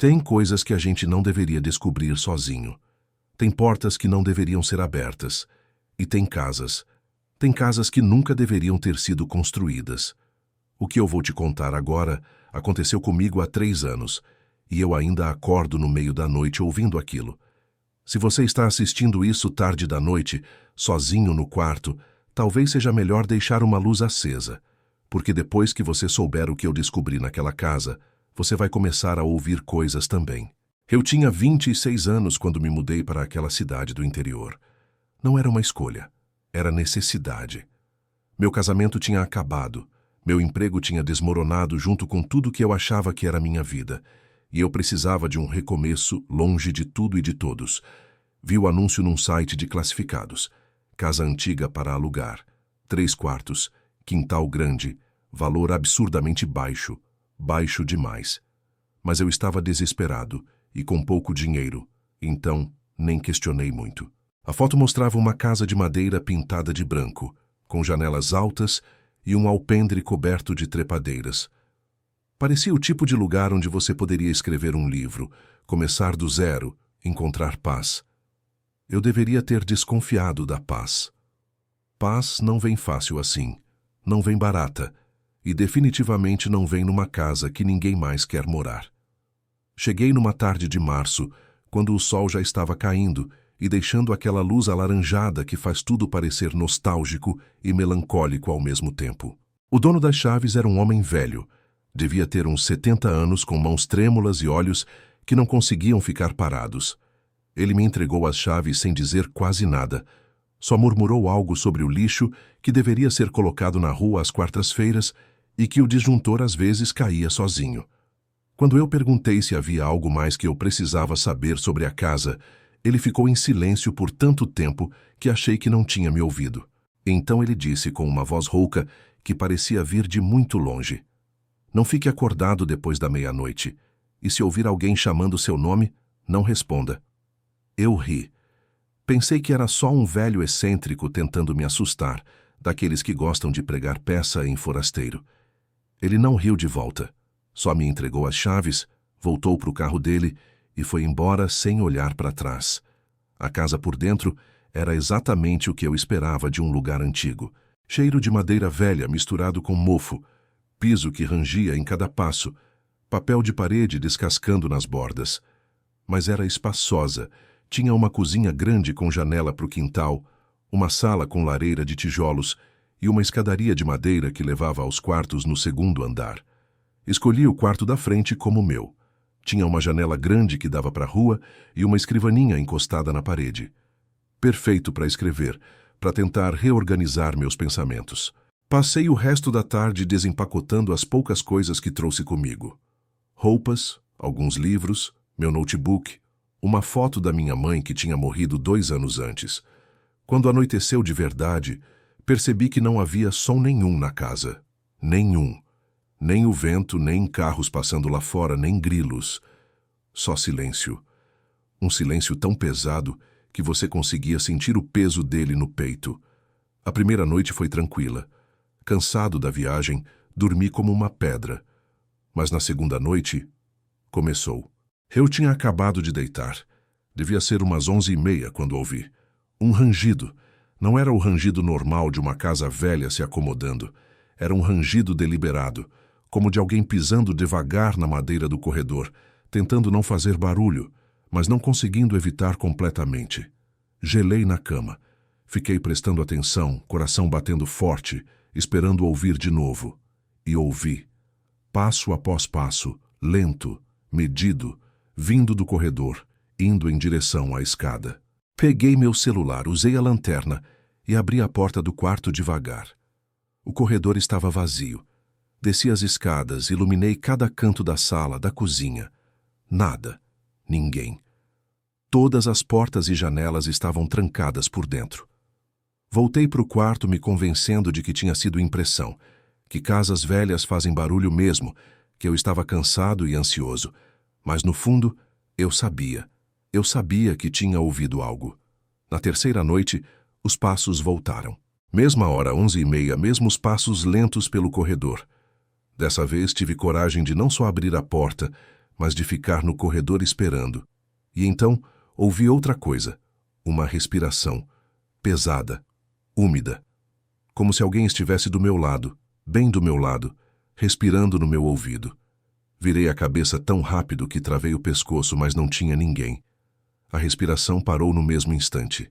Tem coisas que a gente não deveria descobrir sozinho. Tem portas que não deveriam ser abertas. E tem casas. Tem casas que nunca deveriam ter sido construídas. O que eu vou te contar agora aconteceu comigo há 3 anos, e eu ainda acordo no meio da noite ouvindo aquilo. Se você está assistindo isso tarde da noite, sozinho no quarto, talvez seja melhor deixar uma luz acesa, porque depois que você souber o que eu descobri naquela casa, você vai começar a ouvir coisas também. Eu tinha 26 anos quando me mudei para aquela cidade do interior. Não era uma escolha, era necessidade. Meu casamento tinha acabado, meu emprego tinha desmoronado junto com tudo que eu achava que era minha vida, e eu precisava de um recomeço longe de tudo e de todos. Vi o anúncio num site de classificados. Casa antiga para alugar, 3 quartos, quintal grande, valor absurdamente baixo, baixo demais. Mas eu estava desesperado e com pouco dinheiro, então nem questionei muito. A foto mostrava uma casa de madeira pintada de branco, com janelas altas e um alpendre coberto de trepadeiras. Parecia o tipo de lugar onde você poderia escrever um livro, começar do zero, encontrar paz. Eu deveria ter desconfiado da paz. Paz não vem fácil assim, não vem barata, e definitivamente não vem numa casa que ninguém mais quer morar. Cheguei numa tarde de março, quando o sol já estava caindo e deixando aquela luz alaranjada que faz tudo parecer nostálgico e melancólico ao mesmo tempo. O dono das chaves era um homem velho. Devia ter uns 70 anos, com mãos trêmulas e olhos que não conseguiam ficar parados. Ele me entregou as chaves sem dizer quase nada. Só murmurou algo sobre o lixo que deveria ser colocado na rua às quartas-feiras e que o disjuntor às vezes caía sozinho. Quando eu perguntei se havia algo mais que eu precisava saber sobre a casa, ele ficou em silêncio por tanto tempo que achei que não tinha me ouvido. Então ele disse com uma voz rouca que parecia vir de muito longe: "Não fique acordado depois da meia-noite, e se ouvir alguém chamando seu nome, não responda." Eu ri. Pensei que era só um velho excêntrico tentando me assustar, daqueles que gostam de pregar peça em forasteiro. Ele não riu de volta. Só me entregou as chaves, voltou para o carro dele e foi embora sem olhar para trás. A casa por dentro era exatamente o que eu esperava de um lugar antigo. Cheiro de madeira velha misturado com mofo, piso que rangia em cada passo, papel de parede descascando nas bordas. Mas era espaçosa. Tinha uma cozinha grande com janela para o quintal, uma sala com lareira de tijolos e uma escadaria de madeira que levava aos quartos no 2º andar. Escolhi o quarto da frente como meu. Tinha uma janela grande que dava para a rua e uma escrivaninha encostada na parede. Perfeito para escrever, para tentar reorganizar meus pensamentos. Passei o resto da tarde desempacotando as poucas coisas que trouxe comigo. Roupas, alguns livros, meu notebook, uma foto da minha mãe que tinha morrido 2 anos antes. Quando anoiteceu de verdade, percebi que não havia som nenhum na casa. Nenhum. Nem o vento, nem carros passando lá fora, nem grilos. Só silêncio. Um silêncio tão pesado que você conseguia sentir o peso dele no peito. A primeira noite foi tranquila. Cansado da viagem, dormi como uma pedra. Mas na 2ª noite, começou. Eu tinha acabado de deitar. Devia ser umas 11h30 quando ouvi. Um rangido. Não era o rangido normal de uma casa velha se acomodando. Era um rangido deliberado, como de alguém pisando devagar na madeira do corredor, tentando não fazer barulho, mas não conseguindo evitar completamente. Gelei na cama. Fiquei prestando atenção, coração batendo forte, esperando ouvir de novo. E ouvi. Passo após passo, lento, medido, vindo do corredor, indo em direção à escada. Peguei meu celular, usei a lanterna e abri a porta do quarto devagar. O corredor estava vazio. Desci as escadas, iluminei cada canto da sala, da cozinha. Nada. Ninguém. Todas as portas e janelas estavam trancadas por dentro. Voltei para o quarto me convencendo de que tinha sido impressão, que casas velhas fazem barulho mesmo, que eu estava cansado e ansioso. Mas no fundo, eu sabia. Eu sabia que tinha ouvido algo. Na 3ª noite, os passos voltaram. Mesma hora, 11h30, mesmos passos lentos pelo corredor. Dessa vez tive coragem de não só abrir a porta, mas de ficar no corredor esperando. E então ouvi outra coisa, uma respiração, pesada, úmida, como se alguém estivesse do meu lado, bem do meu lado, respirando no meu ouvido. Virei a cabeça tão rápido que travei o pescoço, mas não tinha ninguém. A respiração parou no mesmo instante.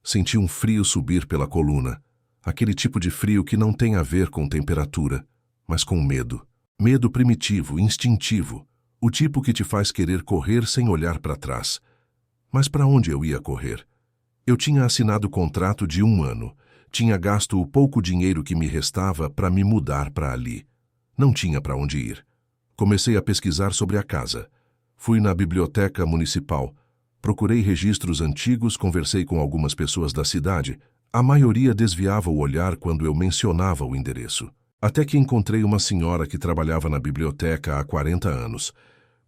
Senti um frio subir pela coluna, aquele tipo de frio que não tem a ver com temperatura, mas com medo. Medo primitivo, instintivo, o tipo que te faz querer correr sem olhar para trás. Mas para onde eu ia correr? Eu tinha assinado o contrato de 1 ano, tinha gasto o pouco dinheiro que me restava para me mudar para ali. Não tinha para onde ir. Comecei a pesquisar sobre a casa. Fui na biblioteca municipal. Procurei registros antigos, conversei com algumas pessoas da cidade. A maioria desviava o olhar quando eu mencionava o endereço. Até que encontrei uma senhora que trabalhava na biblioteca há 40 anos.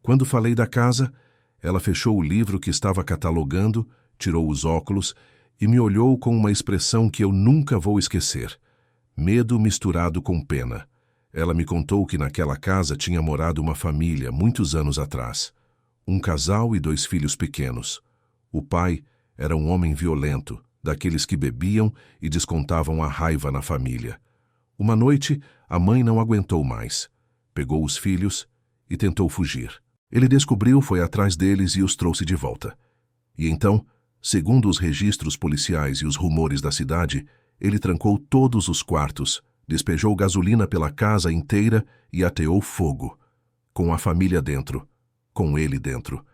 Quando falei da casa, ela fechou o livro que estava catalogando, tirou os óculos e me olhou com uma expressão que eu nunca vou esquecer. Medo misturado com pena. Ela me contou que naquela casa tinha morado uma família muitos anos atrás. Um casal e 2 filhos pequenos. O pai era um homem violento, daqueles que bebiam e descontavam a raiva na família. Uma noite, a mãe não aguentou mais. Pegou os filhos e tentou fugir. Ele descobriu, foi atrás deles e os trouxe de volta. E então, segundo os registros policiais e os rumores da cidade, ele trancou todos os quartos, despejou gasolina pela casa inteira e ateou fogo. Com a família dentro. Com ele dentro.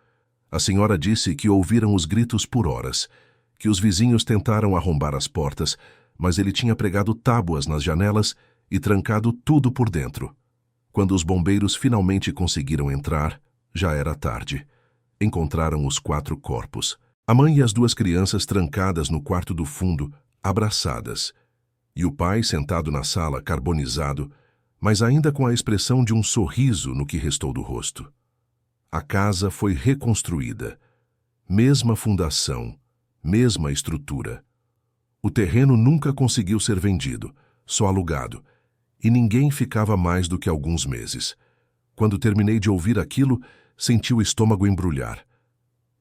A senhora disse que ouviram os gritos por horas, que os vizinhos tentaram arrombar as portas, mas ele tinha pregado tábuas nas janelas e trancado tudo por dentro. Quando os bombeiros finalmente conseguiram entrar, já era tarde. Encontraram os 4 corpos. A mãe e as 2 crianças trancadas no quarto do fundo, abraçadas. E o pai sentado na sala, carbonizado, mas ainda com a expressão de um sorriso no que restou do rosto. A casa foi reconstruída. Mesma fundação, mesma estrutura. O terreno nunca conseguiu ser vendido, só alugado, e ninguém ficava mais do que alguns meses. Quando terminei de ouvir aquilo, senti o estômago embrulhar.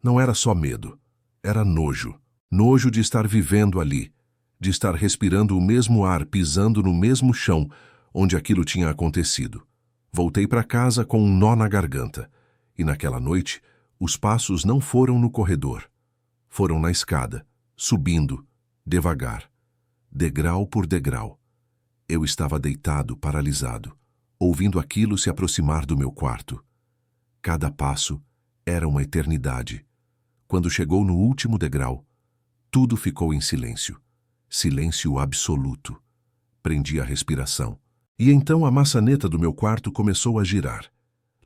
Não era só medo, era nojo. Nojo de estar vivendo ali, de estar respirando o mesmo ar, pisando no mesmo chão onde aquilo tinha acontecido. Voltei para casa com um nó na garganta. E naquela noite, os passos não foram no corredor. Foram na escada, subindo, devagar, degrau por degrau. Eu estava deitado, paralisado, ouvindo aquilo se aproximar do meu quarto. Cada passo era uma eternidade. Quando chegou no último degrau, tudo ficou em silêncio. Silêncio absoluto. Prendi a respiração. E então a maçaneta do meu quarto começou a girar.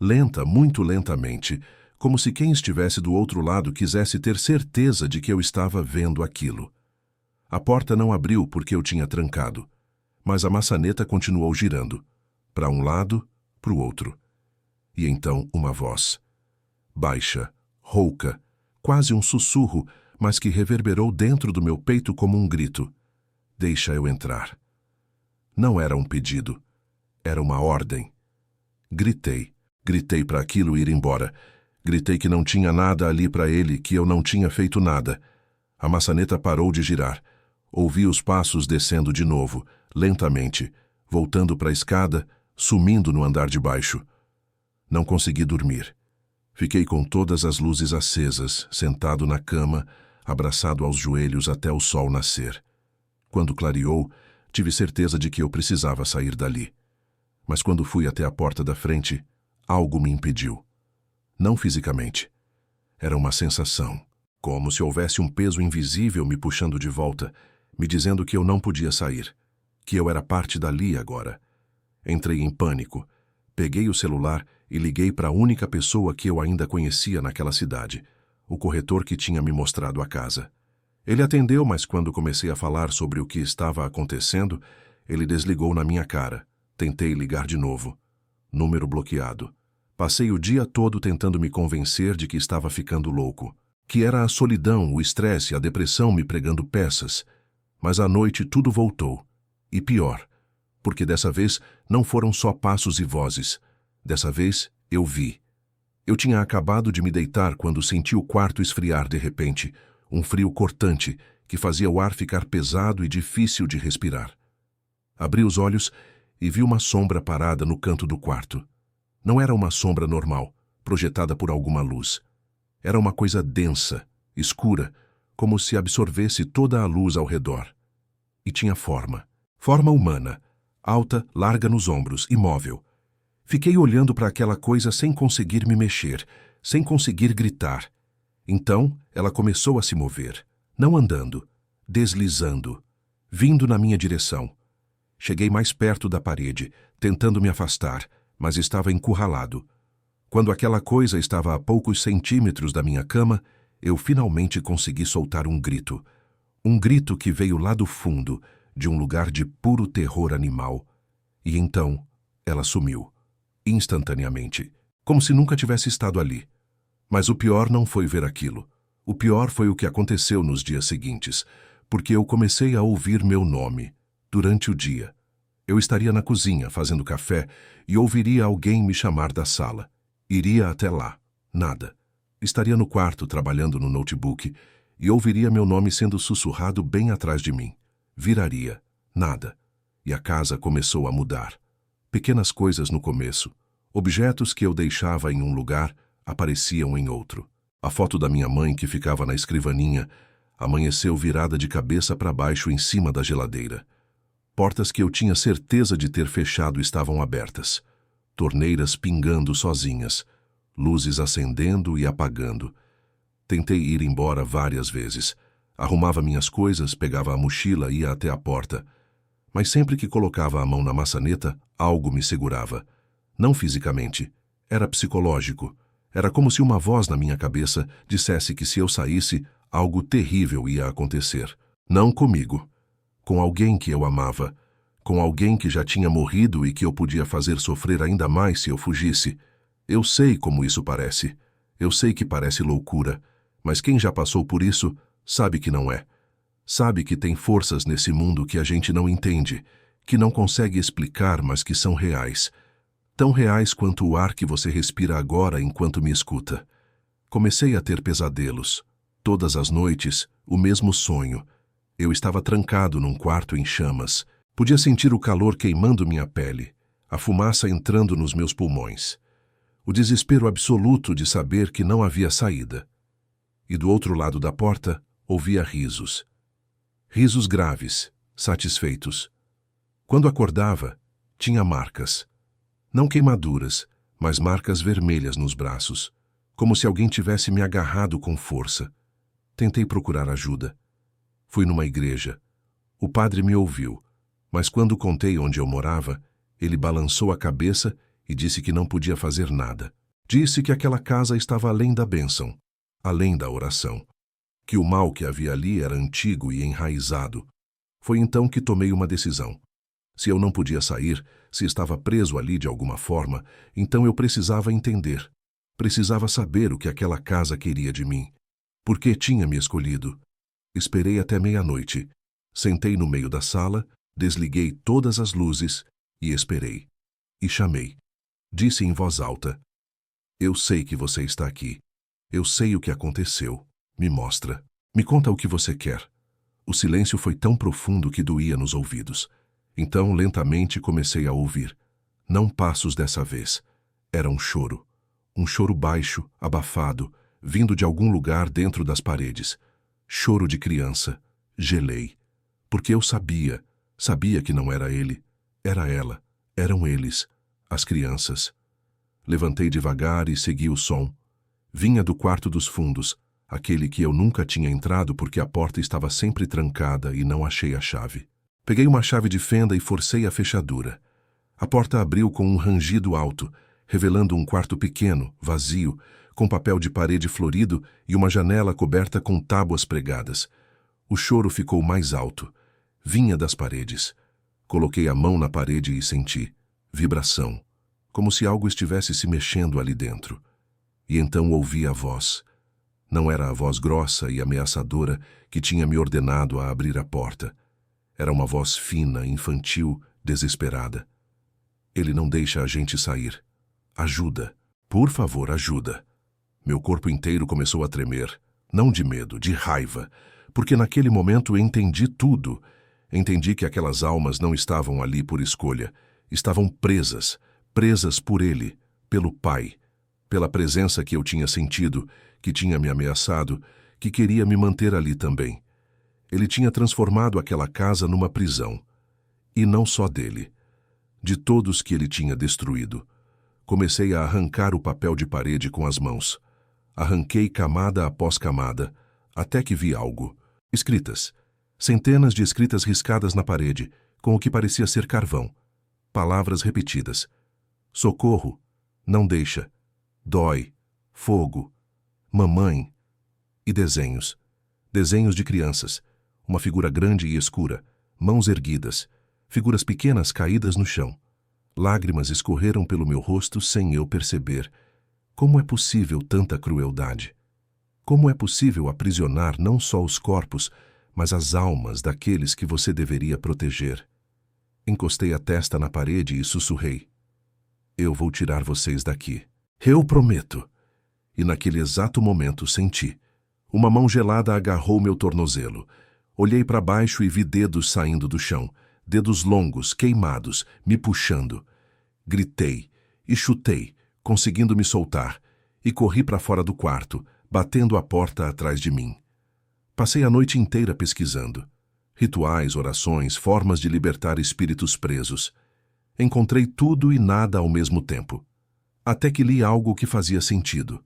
Lenta, muito lentamente, como se quem estivesse do outro lado quisesse ter certeza de que eu estava vendo aquilo. A porta não abriu porque eu tinha trancado, mas a maçaneta continuou girando, para um lado, para o outro. E então uma voz, baixa, rouca, quase um sussurro, mas que reverberou dentro do meu peito como um grito. Deixa eu entrar. Não era um pedido, era uma ordem. Gritei. Gritei para aquilo ir embora. Gritei que não tinha nada ali para ele, que eu não tinha feito nada. A maçaneta parou de girar. Ouvi os passos descendo de novo, lentamente, voltando para a escada, sumindo no andar de baixo. Não consegui dormir. Fiquei com todas as luzes acesas, sentado na cama, abraçado aos joelhos até o sol nascer. Quando clareou, tive certeza de que eu precisava sair dali. Mas quando fui até a porta da frente, algo me impediu. Não fisicamente. Era uma sensação, como se houvesse um peso invisível me puxando de volta, me dizendo que eu não podia sair, que eu era parte dali agora. Entrei em pânico. Peguei o celular e liguei para a única pessoa que eu ainda conhecia naquela cidade, o corretor que tinha me mostrado a casa. Ele atendeu, mas quando comecei a falar sobre o que estava acontecendo, ele desligou na minha cara. Tentei ligar de novo. Número bloqueado. Passei o dia todo tentando me convencer de que estava ficando louco, que era a solidão, o estresse, a depressão me pregando peças. Mas à noite tudo voltou. E pior, porque dessa vez não foram só passos e vozes. Dessa vez eu vi. Eu tinha acabado de me deitar quando senti o quarto esfriar de repente, um frio cortante que fazia o ar ficar pesado e difícil de respirar. Abri os olhos e vi uma sombra parada no canto do quarto. Não era uma sombra normal, projetada por alguma luz. Era uma coisa densa, escura, como se absorvesse toda a luz ao redor. E tinha forma humana, alta, larga nos ombros, imóvel. Fiquei olhando para aquela coisa sem conseguir me mexer, sem conseguir gritar. Então, ela começou a se mover, não andando, deslizando, vindo na minha direção. Cheguei mais perto da parede, tentando me afastar, mas estava encurralado. Quando aquela coisa estava a poucos centímetros da minha cama, eu finalmente consegui soltar um grito. Um grito que veio lá do fundo, de um lugar de puro terror animal. E então, ela sumiu, instantaneamente, como se nunca tivesse estado ali. Mas o pior não foi ver aquilo. O pior foi o que aconteceu nos dias seguintes, porque eu comecei a ouvir meu nome, durante o dia. Eu estaria na cozinha, fazendo café, e ouviria alguém me chamar da sala. Iria até lá. Nada. Estaria no quarto, trabalhando no notebook, e ouviria meu nome sendo sussurrado bem atrás de mim. Viraria. Nada. E a casa começou a mudar. Pequenas coisas no começo. Objetos que eu deixava em um lugar apareciam em outro. A foto da minha mãe, que ficava na escrivaninha, amanheceu virada de cabeça para baixo em cima da geladeira. Portas que eu tinha certeza de ter fechado estavam abertas. Torneiras pingando sozinhas. Luzes acendendo e apagando. Tentei ir embora várias vezes. Arrumava minhas coisas, pegava a mochila e ia até a porta. Mas sempre que colocava a mão na maçaneta, algo me segurava. Não fisicamente. Era psicológico. Era como se uma voz na minha cabeça dissesse que se eu saísse, algo terrível ia acontecer. Não comigo. Com alguém que eu amava. Com alguém que já tinha morrido e que eu podia fazer sofrer ainda mais se eu fugisse. Eu sei como isso parece. Eu sei que parece loucura. Mas quem já passou por isso, sabe que não é. Sabe que tem forças nesse mundo que a gente não entende, que não consegue explicar, mas que são reais. Tão reais quanto o ar que você respira agora enquanto me escuta. Comecei a ter pesadelos. Todas as noites, o mesmo sonho. Eu estava trancado num quarto em chamas. Podia sentir o calor queimando minha pele, a fumaça entrando nos meus pulmões. O desespero absoluto de saber que não havia saída. E do outro lado da porta, ouvia risos. Risos graves, satisfeitos. Quando acordava, tinha marcas. Não queimaduras, mas marcas vermelhas nos braços, como se alguém tivesse me agarrado com força. Tentei procurar ajuda. Fui numa igreja. O padre me ouviu, mas quando contei onde eu morava, ele balançou a cabeça e disse que não podia fazer nada. Disse que aquela casa estava além da bênção, além da oração, que o mal que havia ali era antigo e enraizado. Foi então que tomei uma decisão. Se eu não podia sair, se estava preso ali de alguma forma, então eu precisava entender. Precisava saber o que aquela casa queria de mim. Por que tinha me escolhido? Esperei até meia-noite. Sentei no meio da sala, desliguei todas as luzes e esperei. E chamei. Disse em voz alta: Eu sei que você está aqui. Eu sei o que aconteceu. Me mostra. Me conta o que você quer. O silêncio foi tão profundo que doía nos ouvidos. Então, lentamente, comecei a ouvir. Não passos dessa vez. Era um choro. Um choro baixo, abafado, vindo de algum lugar dentro das paredes. Choro de criança. Gelei. Porque eu sabia que não era ele. Era ela. Eram eles. As crianças. Levantei devagar e segui o som. Vinha do quarto dos fundos, aquele que eu nunca tinha entrado porque a porta estava sempre trancada e não achei a chave. Peguei uma chave de fenda e forcei a fechadura. A porta abriu com um rangido alto, revelando um quarto pequeno, vazio, com papel de parede florido e uma janela coberta com tábuas pregadas. O choro ficou mais alto. Vinha das paredes. Coloquei a mão na parede e senti vibração, como se algo estivesse se mexendo ali dentro. E então ouvi a voz. Não era a voz grossa e ameaçadora que tinha me ordenado a abrir a porta. Era uma voz fina, infantil, desesperada. Ele não deixa a gente sair. Ajuda. Por favor, ajuda. Meu corpo inteiro começou a tremer, não de medo, de raiva, porque naquele momento entendi tudo. Entendi que aquelas almas não estavam ali por escolha, estavam presas, presas por ele, pelo Pai, pela presença que eu tinha sentido, que tinha me ameaçado, que queria me manter ali também. Ele tinha transformado aquela casa numa prisão. E não só dele, de todos que ele tinha destruído. Comecei a arrancar o papel de parede com as mãos. Arranquei camada após camada, até que vi algo. Escritas. Centenas de escritas riscadas na parede, com o que parecia ser carvão. Palavras repetidas. Socorro. Não deixa. Dói. Fogo. Mamãe. E desenhos. Desenhos de crianças. Uma figura grande e escura. Mãos erguidas. Figuras pequenas caídas no chão. Lágrimas escorreram pelo meu rosto sem eu perceber. Como é possível tanta crueldade? Como é possível aprisionar não só os corpos, mas as almas daqueles que você deveria proteger? Encostei a testa na parede e sussurrei. Eu vou tirar vocês daqui. Eu prometo. E naquele exato momento senti. Uma mão gelada agarrou meu tornozelo. Olhei para baixo e vi dedos saindo do chão. Dedos longos, queimados, me puxando. Gritei e chutei, conseguindo me soltar, e corri para fora do quarto, batendo a porta atrás de mim. Passei a noite inteira pesquisando. Rituais, orações, formas de libertar espíritos presos. Encontrei tudo e nada ao mesmo tempo. Até que li algo que fazia sentido.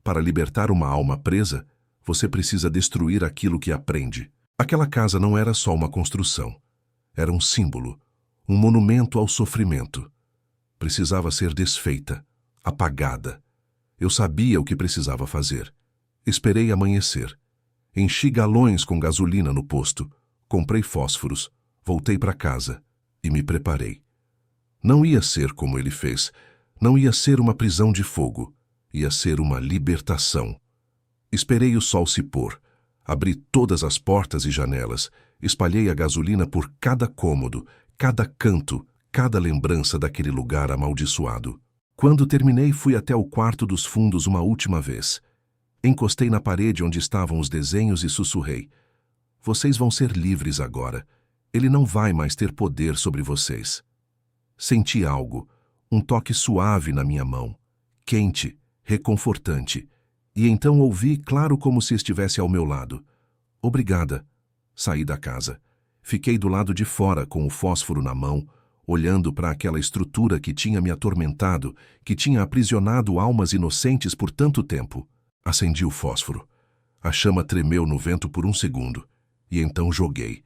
Para libertar uma alma presa, você precisa destruir aquilo que aprende. Aquela casa não era só uma construção. Era um símbolo, um monumento ao sofrimento. Precisava ser desfeita, apagada. Eu sabia o que precisava fazer. Esperei amanhecer. Enchi galões com gasolina no posto, comprei fósforos, voltei para casa e me preparei. Não ia ser como ele fez, não ia ser uma prisão de fogo, ia ser uma libertação. Esperei o sol se pôr, abri todas as portas e janelas, espalhei a gasolina por cada cômodo, cada canto, cada lembrança daquele lugar amaldiçoado. Quando terminei, fui até o quarto dos fundos uma última vez. Encostei na parede onde estavam os desenhos e sussurrei. Vocês vão ser livres agora. Ele não vai mais ter poder sobre vocês. Senti algo, um toque suave na minha mão, quente, reconfortante. E então ouvi claro como se estivesse ao meu lado. Obrigada. Saí da casa. Fiquei do lado de fora com o fósforo na mão, olhando para aquela estrutura que tinha me atormentado, que tinha aprisionado almas inocentes por tanto tempo. Acendi o fósforo. A chama tremeu no vento por um segundo, e então joguei.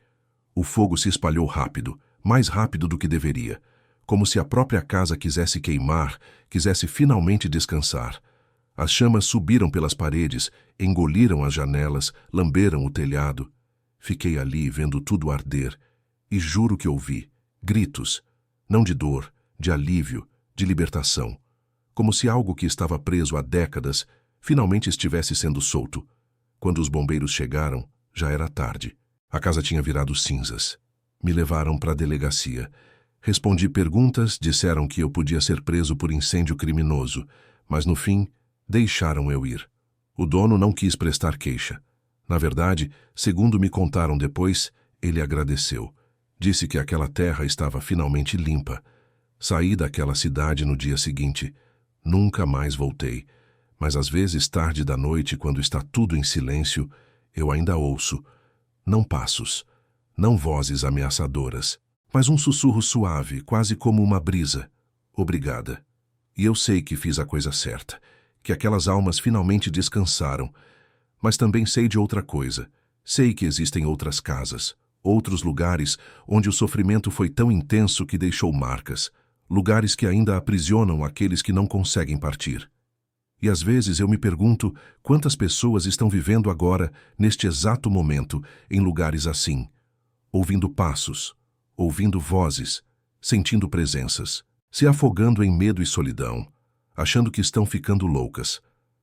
O fogo se espalhou rápido, mais rápido do que deveria, como se a própria casa quisesse queimar, quisesse finalmente descansar. As chamas subiram pelas paredes, engoliram as janelas, lamberam o telhado. Fiquei ali vendo tudo arder, e juro que ouvi gritos, não de dor, de alívio, de libertação, como se algo que estava preso há décadas finalmente estivesse sendo solto. Quando os bombeiros chegaram, já era tarde. A casa tinha virado cinzas. Me levaram para a delegacia. Respondi perguntas, disseram que eu podia ser preso por incêndio criminoso, mas no fim, deixaram eu ir. O dono não quis prestar queixa. Na verdade, segundo me contaram depois, ele agradeceu. Disse que aquela terra estava finalmente limpa. Saí daquela cidade no dia seguinte. Nunca mais voltei. Mas às vezes, tarde da noite, quando está tudo em silêncio, eu ainda ouço, não passos, não vozes ameaçadoras, mas um sussurro suave, quase como uma brisa. Obrigada. E eu sei que fiz a coisa certa, que aquelas almas finalmente descansaram. Mas também sei de outra coisa. Sei que existem outras casas, outros lugares onde o sofrimento foi tão intenso que deixou marcas, lugares que ainda aprisionam aqueles que não conseguem partir. E às vezes eu me pergunto quantas pessoas estão vivendo agora, neste exato momento, em lugares assim, ouvindo passos, ouvindo vozes, sentindo presenças, se afogando em medo e solidão, achando que estão ficando loucas,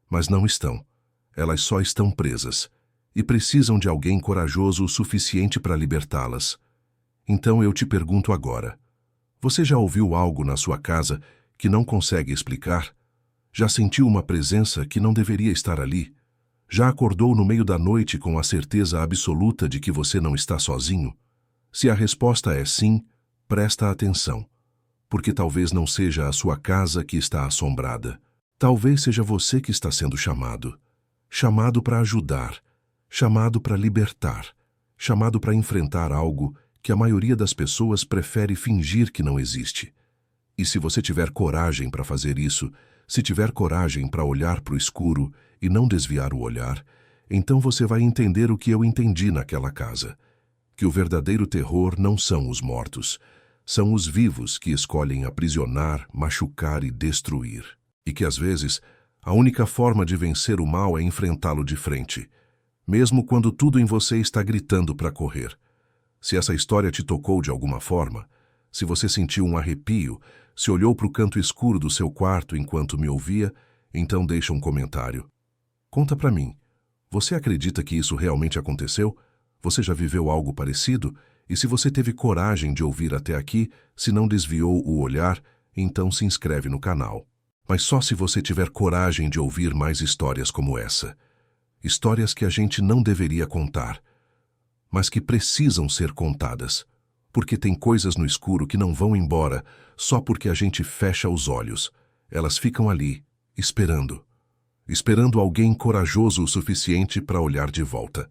mas não estão. Elas só estão presas e precisam de alguém corajoso o suficiente para libertá-las. Então eu te pergunto agora, você já ouviu algo na sua casa que não consegue explicar? Já sentiu uma presença que não deveria estar ali? Já acordou no meio da noite com a certeza absoluta de que você não está sozinho? Se a resposta é sim, presta atenção, porque talvez não seja a sua casa que está assombrada. Talvez seja você que está sendo chamado. Chamado para ajudar, chamado para libertar, chamado para enfrentar algo que a maioria das pessoas prefere fingir que não existe. E se você tiver coragem para fazer isso, se tiver coragem para olhar para o escuro e não desviar o olhar, então você vai entender o que eu entendi naquela casa. Que o verdadeiro terror não são os mortos, são os vivos que escolhem aprisionar, machucar e destruir. E que às vezes, a única forma de vencer o mal é enfrentá-lo de frente, mesmo quando tudo em você está gritando para correr. Se essa história te tocou de alguma forma, se você sentiu um arrepio, se olhou para o canto escuro do seu quarto enquanto me ouvia, então deixa um comentário. Conta para mim, você acredita que isso realmente aconteceu? Você já viveu algo parecido? E se você teve coragem de ouvir até aqui, se não desviou o olhar, então se inscreve no canal. Mas só se você tiver coragem de ouvir mais histórias como essa. Histórias que a gente não deveria contar, mas que precisam ser contadas, porque tem coisas no escuro que não vão embora só porque a gente fecha os olhos. Elas ficam ali, esperando alguém corajoso o suficiente para olhar de volta.